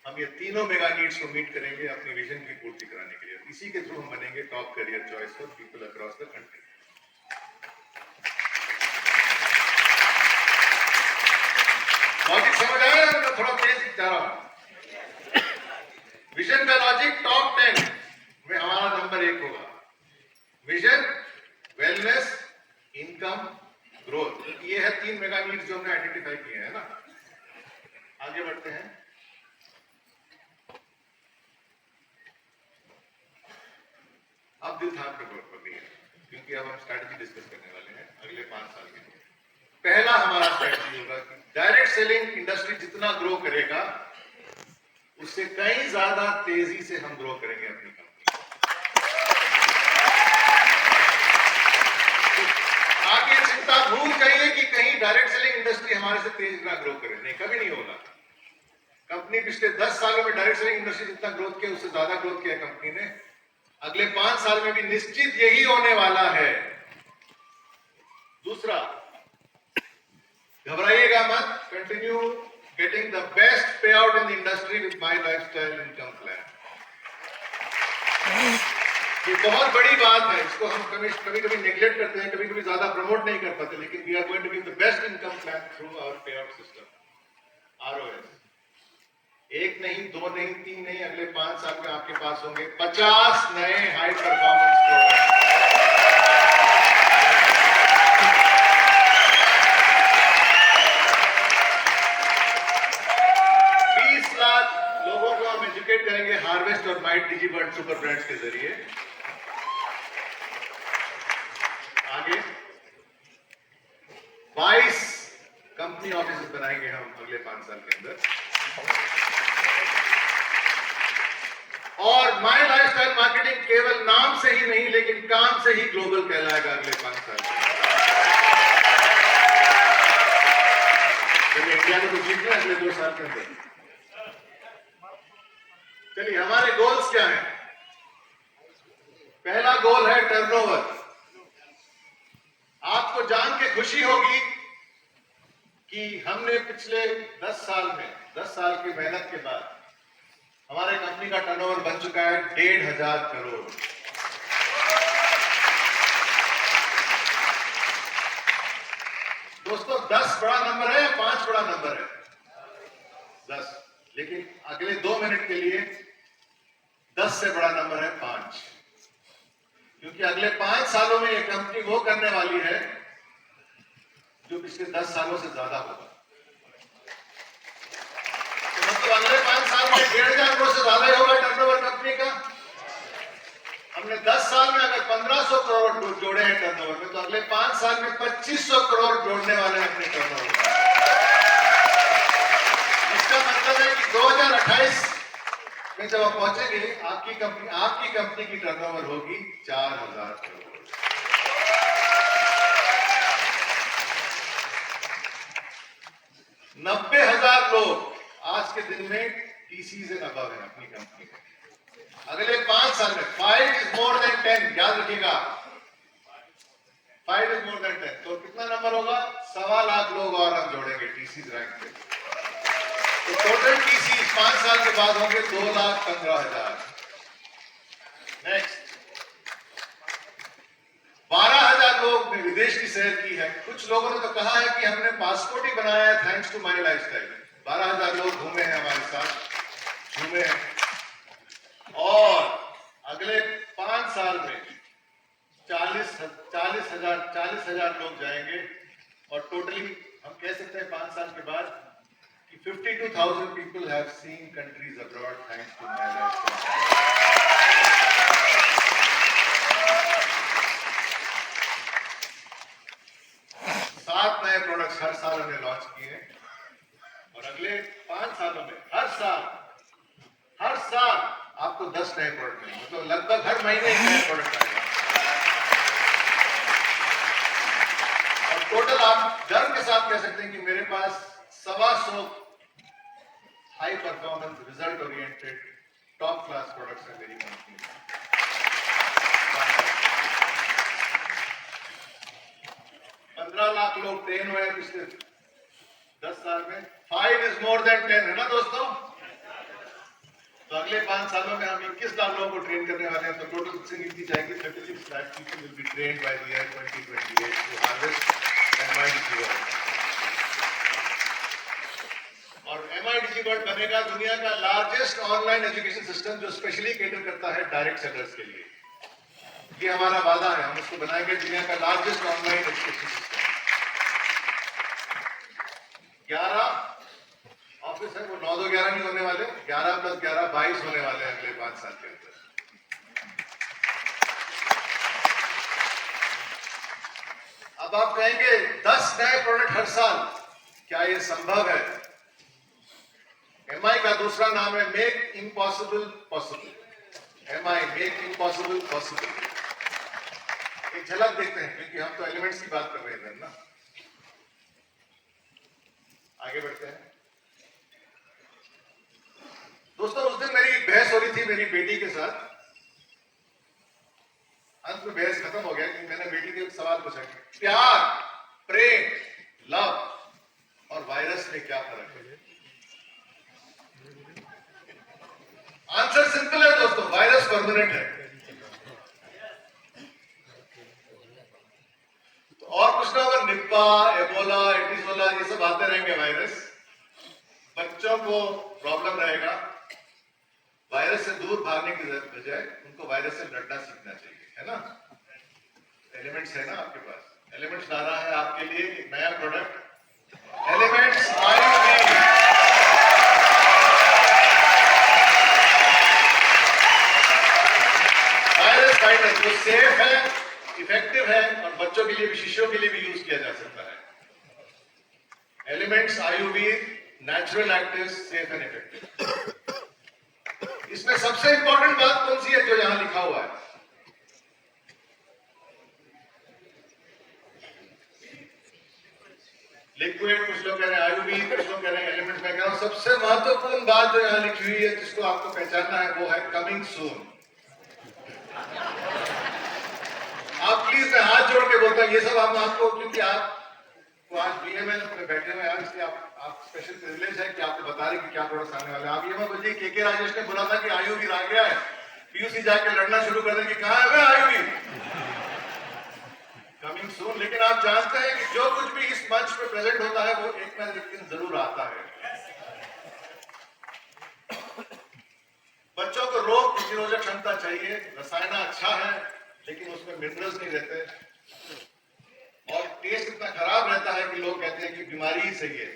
हम ये तीनों मेगा नीड्स को मीट करेंगे अपनी विजन की पूर्ति कराने के लिए। इसी के थ्रू हम बनेंगे top career choice for people across the country. Logic समझ आया? मैं थोड़ा तेज जा रहा हूं। विजन का लॉजिक टॉप 10 में हमारा नंबर 1 होगा। विजन, वेलनेस, इनकम, ग्रोथ, ये है 3 मेगा नीड्स जो हमने आइडेंटिफाई किए हैं ना। आगे बढ़ते हैं। अब दिल थाम के पकड़िए, क्योंकि उसकी अब हम स्ट्रैटेजी डिस्कस करने वाले हैं अगले 5 साल के लिए। पहला हमारा स्ट्रैटेजी होगा कि डायरेक्ट सेलिंग इंडस्ट्री जितना ग्रो करेगा उससे कहीं ज्यादा तेजी से हम ग्रो करेंगे अपनी कंपनी। आगे चिंता भूल जाइए कि कहीं डायरेक्ट सेलिंग इंडस्ट्री हमारे से तेज ना ग्रो करे, नहीं, कभी नहीं होगा। कंपनी पिछले 10 सालों में डायरेक्ट सेलिंग इंडस्ट्री जितना ग्रोथ किया उससे ज्यादा ग्रोथ किया कंपनी ने। अगले 5 साल में भी निश्चित यही होने वाला है। दूसरा, घबराइएगा मत, कंटिन्यू गेटिंग द बेस्ट पे out in the industry with my lifestyle income plan. ये बहुत बड़ी बात है, इसको हम कभी कभी नेग्लेक्ट करते हैं, कभी कभी ज्यादा प्रमोट नहीं कर पाते, लेकिन we are going to give the best income plan through our pay out system ROS। 1 नहीं, 2 नहीं, 3 नहीं, अगले 5 साल में आपके पास होंगे 50 नए हाई परफॉर्मेंस प्रोग्राम। 20 लाख लोगों को हम एजुकेट करेंगे हार्वेस्ट और माइट डिजीबर्ड सुपर ब्रांड्स के जरिए। आगे 22 कंपनी ऑफिस बनाएंगे हम अगले 5 साल के अंदर। और माई लाइफस्टाइल मार्केटिंग केवल नाम से ही नहीं लेकिन काम से ही ग्लोबल कहलाएगा अगले 5 साल में। चलिए इंडिया को तो जीतना है अगले 2 साल के अंदर। चलिए हमारे गोल्स क्या हैं? पहला गोल है टर्नओवर। आपको जान के खुशी होगी कि हमने पिछले 10 साल में 10 साल की मेहनत के बाद हमारे कंपनी का टर्नओवर बन चुका है 1,500 करोड़। दोस्तों 10 बड़ा नंबर है या 5 बड़ा नंबर है? 10। लेकिन अगले 2 मिनट के लिए 10 से बड़ा नंबर है 5, क्योंकि अगले 5 सालों में यह कंपनी वो करने वाली है जो पिछले 10 सालों से ज्यादा होगा। तो मतलब अगले 5 साल में 1,500 करोड़ से ज्यादा ही होगा टर्नओवर कंपनी का। हमने 10 साल में अगर 1,500 करोड़ जोड़े हैं टर्नओवर में, तो अगले 5 साल में 2,500 करोड़ जोड़ने वाले हैं अपने टर्नओवर में। इसका मतलब है कि 2028 में जब आप पहुंचेंगे आपकी कंपनी की टर्नओवर होगी 4,000 करोड़। 90,000 लोग आज के दिन में टीसी से अबव है अपनी कंपनी में। अगले 5 साल में 5 is more than 10, याद रखिएगा, 5 is more than 10, तो कितना नंबर होगा? 1.25 लाख लोग और हम जोड़ेंगे टीसी रैंक पे। तो टोटल टीसी 5 साल के बाद होंगे 2,15,000। नेक्स्ट, 12,000 लोग ने विदेश की सैर की है। कुछ लोगों ने तो कहा है कि हमने पासपोर्ट ही बनाया है थैंक्स टू माई लाइफस्टाइल। 12,000 लोग घूमे हैं हमारे साथ, घूमे हैं। और अगले 5 साल में 40,000 लोग जाएंगे। और टोटली हम कह सकते हैं 5 साल के बाद कि 52,000 people have seen countries abroad thanks to my lifestyle. 7 नए प्रोडक्ट्स हर साल हमने लॉन्च किए हैं। और अगले 5 सालों में हर साल आपको 10 नए प्रोडक्ट मिलेंगे, मतलब लगभग हर महीने एक नया प्रोडक्ट आएगा। और टोटल आप गर्व के साथ कह सकते हैं कि मेरे पास 125 high performance result oriented top class products है मेरी कंपनी में। 15 लाख लोग ट्रेन हुए पिछले 10 साल में। 5 is more than 10 है ना दोस्तों? तो अगले 5 सालों में हम 21 लाख लोगों को ट्रेन करने वाले हैं। तो टोटल सिंगिंग की जाएगी 36 lakh people will be trained by the year 2028 to harvest MIDC world। और MIDC वर्ल्ड बनेगा दुनिया का लार्जेस्ट ऑनलाइन एजुकेशन सिस्टम जो स्पेशली केटर करता है डायरेक्ट सेलर्स के लिए। ये हमारा वादा है, हम इसको बनाएंगे दुनिया का largest online education system. 11 office है, वो 9 2 11 नहीं होने वाले, 11 + 11 22 होने वाले हैं अगले 5 साल के अंदर। अब आप कहेंगे 10 नए प्रोडक्ट हर साल, क्या ये संभव है? एमआई का दूसरा नाम है make impossible possible. MI make impossible possible. एक झलक देखते हैं, क्योंकि हम तो एलिमेंट्स की बात कर रहे थे ना। आगे बढ़ते हैं दोस्तों। उस दिन मेरी बहस हो रही थी मेरी बेटी के साथ। अंत में बहस खत्म हो गया कि मैंने बेटी के सवाल पूछा, प्यार, प्रेम, लव और वायरस में क्या फर्क है? आंसर सिंपल है दोस्तों, वायरस परमानेंट है। तो और कुछ ना होगा, निप्पा, एबोला, एटिसोला, ये सब आते रहेंगे वायरस। बच्चों को प्रॉब्लम रहेगा। वायरस से दूर भागने की बजाय उनको वायरस से लड़ना सीखना चाहिए, है ना? एलिमेंट्स है ना आपके पास। एलिमेंट्स ला रहा है आपके लिए एक नया product, elements Ayurveda. Virus fighter जो सेफ है, इफेक्टिव है और बच्चों के लिए भी, शिशुओं के लिए भी यूज किया जा सकता है। Elements Ayurveda, natural active, safe and effective. इसमें सबसे इंपॉर्टेंट बात कौन सी है जो यहां लिखा हुआ है? लिक्विड, कुछ लोग कह रहे हैं आयुर्वेद, कुछ लोग कह रहे हैं एलिमेंट्स। मैं कह रहा हूं सबसे महत्वपूर्ण बात जो यहां लिखी हुई है, जिसको आपको पहचानना है, वो है कमिंग सून। आप प्लीज, मैं हाथ जोड़ के बोलता हूं, ये सब हम आपको, क्योंकि आप आज बीएमएल में बैठे हुए हैं, इसलिए आप स्पेशल प्रिविलेज है कि आपको बता रहे कि क्या प्रोडक्ट्स आने वाले हैं। आप ये मत बोलिए के राजेश ने बोला था कि आयुर्वेद आ गया है, पीयूसी जाके लड़ना शुरू कर देंगे, कहां है आयुर्वेद? Coming soon. लेकिन आप जानते हैं कि जो कुछ भी इस मंच पे प्रेजेंट होता है वो एक ना एक दिन जरूर आता है। बच्चों को रोग प्रतिरोधक क्षमता चाहिए। रसायन अच्छा है लेकिन उसमें मिनरल्स नहीं रहते और टेस्ट इतना खराब रहता है कि लोग कहते हैं कि बीमारी ही सही है,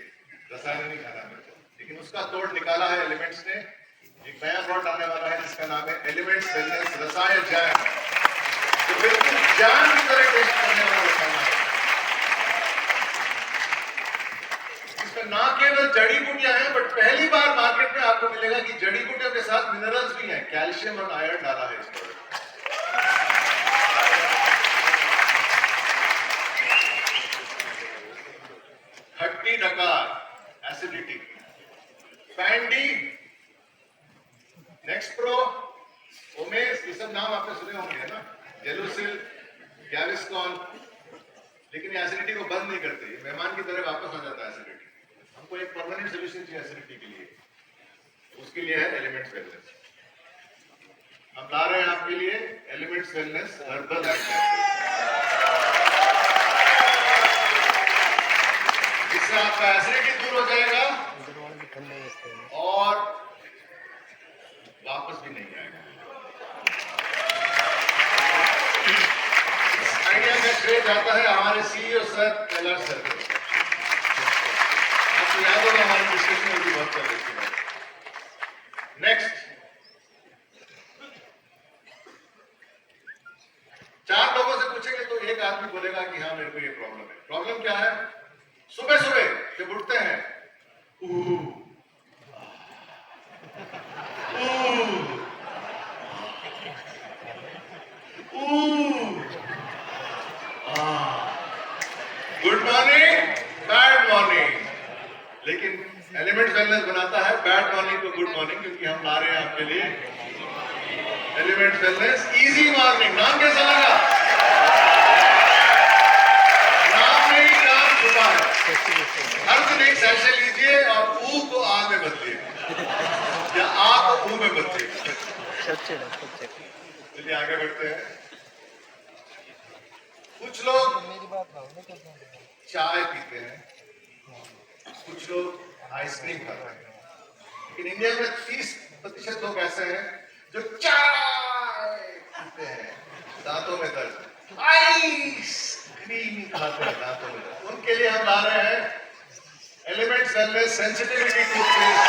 रसायन नहीं खाना मेरे को। लेकिन उसका तोड़ निकाला है एलिमेंट्स ने। एक नया प्रोडक्ट आने वाला है जिसका नाम है एलिमेंट्स वेलनेस रसायन जैम, तो बिल्कुल जान की तरह टेस्ट करने वाला रसायन है। इसमें ना केवल जड़ी बूटियां हैं, बट पहली बार मार्केट में आपको मिलेगा कि जड़ी बूटियों के साथ मिनरल्स भी हैं, कैल्शियम और आयरन डाला है इस प्रोडक्ट। खट्टी डकार, एसिडिटी, पैंडी, नेक्सप्रो, ओमेस, ये सब नाम आपने सुने होंगे, है ना? जेलुसिल, गैविस्कॉन। लेकिन ये एसिडिटी को बंद नहीं करते, ये मेहमान की तरह वापस आ जाता है एसिडिटी। हमको एक परमानेंट सोल्यूशन चाहिए एसिडिटी के लिए, उसके लिए है एलिमेंट्स वेलनेस। हम ला रहे हैं आपके लिए एलिमेंट्स वेलनेस हर्बल एक्टिव। इससे आपका एसिडिटी दूर हो जाएगा और वापस भी नहीं आएगा। आइडिया का श्रेय जाता है हमारे सीईओ सर कैलाश सर को। आपको याद होगा हमारे डिस्कशन में भी बहुत कर रही थी। नेक्स्ट, 4 लोगों से पूछेंगे तो एक आदमी बोलेगा कि हाँ मेरे को ये प्रॉब्लम है। प्रॉब्लम क्या है? सुबह सुबह जब उठते हैं, गुड मॉर्निंग, बैड मॉर्निंग। लेकिन एलिमेंट्स वेलनेस बनाता है बैड मॉर्निंग को गुड मॉर्निंग, क्योंकि हम ला रहे हैं आपके लिए एलिमेंट्स वेलनेस इजी मॉर्निंग। नाम कैसा लगा? नाम में ही काम छुपा है। हर दिन एक सैशे लीजिए और ऊ को आ में बदलिए या आ को ऊ में बदलिए। चलिए आगे बढ़ते हैं। कुछ लोग चाय पीते हैं, कुछ लोग आइसक्रीम खाते हैं, लेकिन इंडिया में 30% लोग ऐसे हैं जो चाय पीते हैं, दांतों में दर्द, आइसक्रीम खाते हैं, दांतों में दर्द। उनके लिए हम ला रहे हैं एलिमेंट्स वेलनेस सेंसिटिविटी टूथपेस्ट।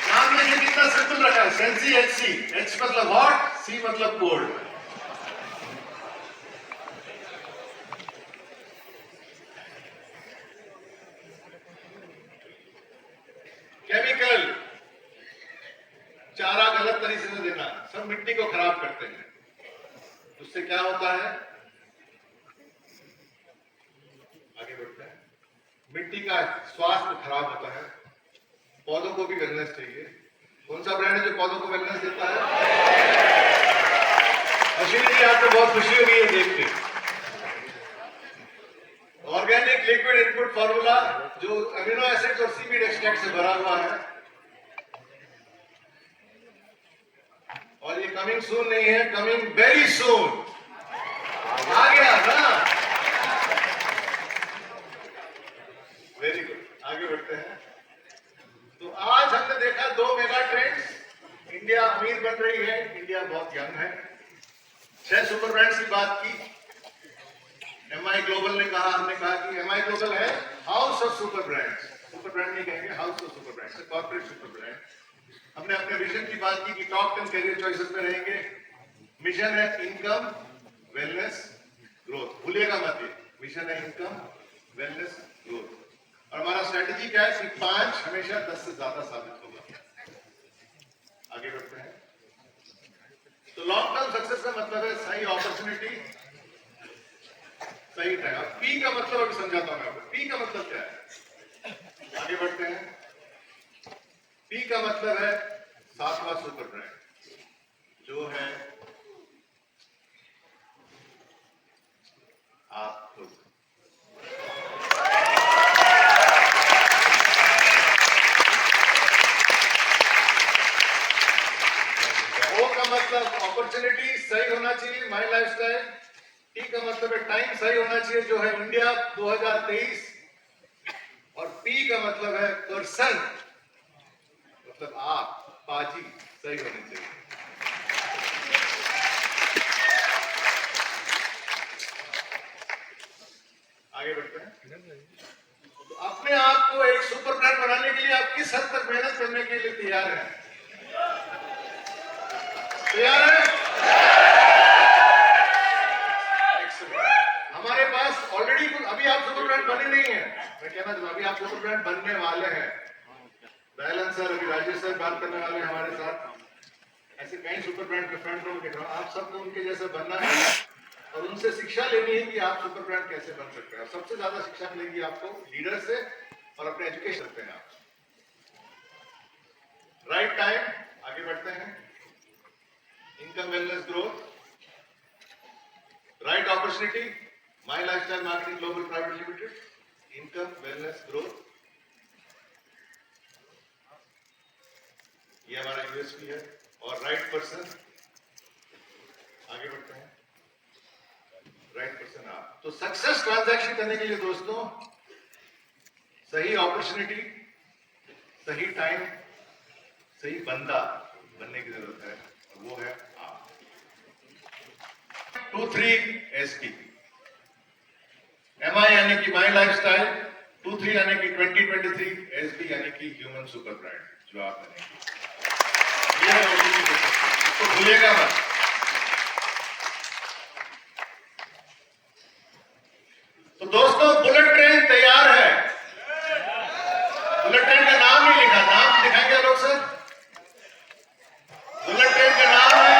नाम देखिए कितना सिंपल रखा है, सेंसी एचसी, एच मतलब हॉट, सी मतलब कोल्ड। केमिकल, चारा गलत तरीके से देना, सब मिट्टी को खराब करते हैं। उससे क्या होता है? आगे बढ़ते हैं। मिट्टी का स्वास्थ्य खराब होता है। पौधों को भी वेलनेस चाहिए। कौन सा ब्रांड है जो पौधों को वेलनेस देता है? अश्विनी जी, आपको बहुत खुशी होगी ये देख के। ऑर्गेनिक लिक्विड इनपुट फॉर्मूला जो अमीनो एसिड्स और सीवीड एक्सट्रैक्ट से भरा हुआ है, और ये कमिंग सून नहीं है, कमिंग वेरी सून। आ गया ना? वेरी गुड, आगे बढ़ते हैं। तो आज हमने देखा 2 मेगा ट्रेंड्स। इंडिया अमीर बन रही है, इंडिया बहुत यंग है। 6 सुपर ब्रांड्स की बात की। एमआई ग्लोबल ने कहा, हमने कहा कि एमआई ग्लोबल है house of super brands. Super brand नहीं कहेंगे, house of super brands, corporate super brand. हमने अपने विजन की बात की कि टॉप 10 कैरियर चॉइसेस में रहेंगे। मिशन है इनकम, वेलनेस, ग्रोथ। भूलिएगा मत, ये मिशन है इनकम, वेलनेस, ग्रोथ। और हमारा स्ट्रेटेजी क्या है कि 5 हमेशा 10 से ज्यादा साबित होगा। आगे बढ़ते हैं। तो लॉन्ग टर्म सक्सेस का मतलब है सही अपॉर्चुनिटी, सही टाइम। पी का मतलब अभी समझाता हूं मैं आपको। पी का मतलब क्या है? आगे बढ़ते हैं। पी का मतलब है 7वां सुपर ब्रांड, जो है आप खुद। ओ का मतलब अपॉर्चुनिटी सही होना चाहिए, माई लाइफस्टाइल। टी का मतलब है टाइम सही होना चाहिए, जो है इंडिया 2023। और पी का मतलब है पर्सन, मतलब आप, पाजी, सही होने चाहिए। आगे बढ़ते हैं। तो अपने आप को एक सुपर ब्रांड बनाने के लिए आप किस हद तक मेहनत करने के लिए तैयार हैं? तैयार है? हमारे पास ऑलरेडी अभी आप सुपर ब्रांड बने नहीं है। मैं कहना चाहता हूं अभी आप सुपर ब्रांड बनने वाले हैं। दयालन सर, अभी राजेश सर बात करने वाले हैं हमारे साथ। ऐसे कई सुपर ब्रांड के फ्रंट रो देख रहा हूं। आप सबको उनके जैसे बनना है और उनसे शिक्षा लेनी है कि आप सुपर ब्रांड कैसे बन सकते हैं। सबसे ज्यादा शिक्षा मिलेगी आपको लीडर से और अपने एजुकेशन से। आप राइट टाइम, आगे बढ़ते हैं। Income, wellness, growth, right opportunity, My Lifestyle Marketing Global Private Limited. Income, wellness, growth, ये हमारा यूएसपी है। और राइट पर्सन, आगे बढ़ते हैं। राइट पर्सन आप। तो सक्सेस ट्रांजैक्शन करने के लिए दोस्तों सही अपॉर्चुनिटी, सही टाइम, सही बंदा बनने की जरूरत है, और वो है आप। 23SP, MI यानी कि माई लाइफस्टाइल, 23 यानी कि 2023, SP यानी कि ह्यूमन सुपर ब्रांड, जो आप बनेंगे। ये है इसको भूलिएगा मत। तो दोस्तों बुलेट ट्रेन तैयार है। बुलेट ट्रेन का नाम नहीं लिखा, नाम दिखाएंगे लोग सर। बुलेट ट्रेन का नाम है,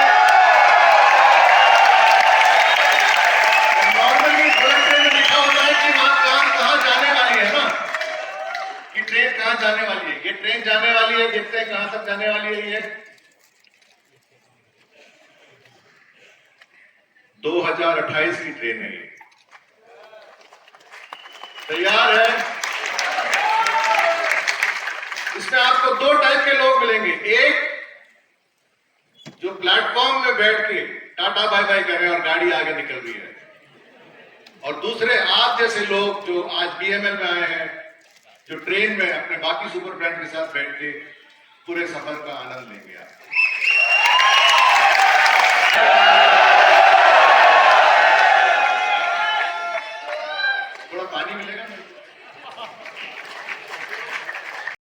नॉर्मली बुलेट ट्रेन में लिखा होता है कि वहां कहां जाने वाली है ना, कि ट्रेन कहां जाने वाली है। ये ट्रेन जाने वाली है, देखते हैं कहां तक जाने वाली है। ये 2028 की ट्रेन है। ये तैयार है। इसमें आपको 2 टाइप के लोग मिलेंगे। एक जो प्लेटफॉर्म में बैठ के टाटा बाय बाय कर रहे हैं और गाड़ी आगे निकल रही है, और दूसरे आप जैसे लोग जो आज बीएमएल में आए हैं, जो ट्रेन में अपने बाकी सुपर ब्रांड के साथ बैठ के पूरे सफर का आनंद लेंगे। आप थोड़ा पानी मिलेगा।